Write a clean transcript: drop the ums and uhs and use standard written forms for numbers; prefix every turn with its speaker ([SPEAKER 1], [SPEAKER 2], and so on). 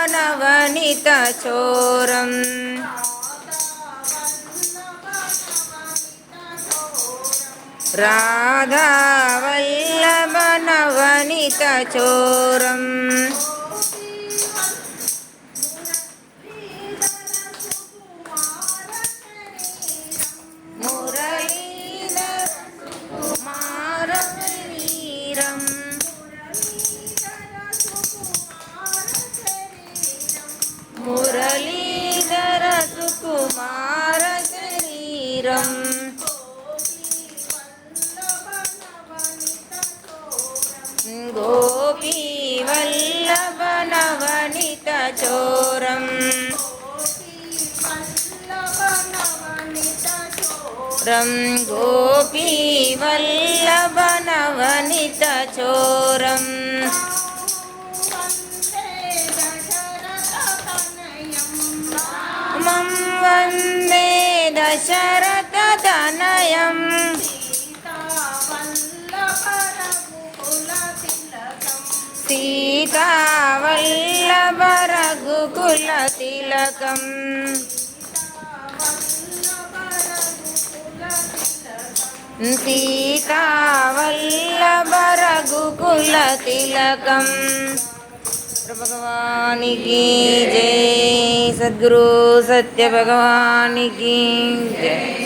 [SPEAKER 1] నవనీత చోరం రాధా వల్లభ నవనీత చోరం మురళీధర కుమార శరీరం మురళీధర సుకుమార శరీరం గోపీ వల్లభ నవనీత చోరం గోపీ వల్లభ నవనీత చోరం మం వందే దశరథ తనయం సీతా వల్లభ రఘుకుల తిలకం సీతా వల్లభ రఘుకుల తిలకం भगवान की जय। सद्गुरु सत्य भगवान की जय।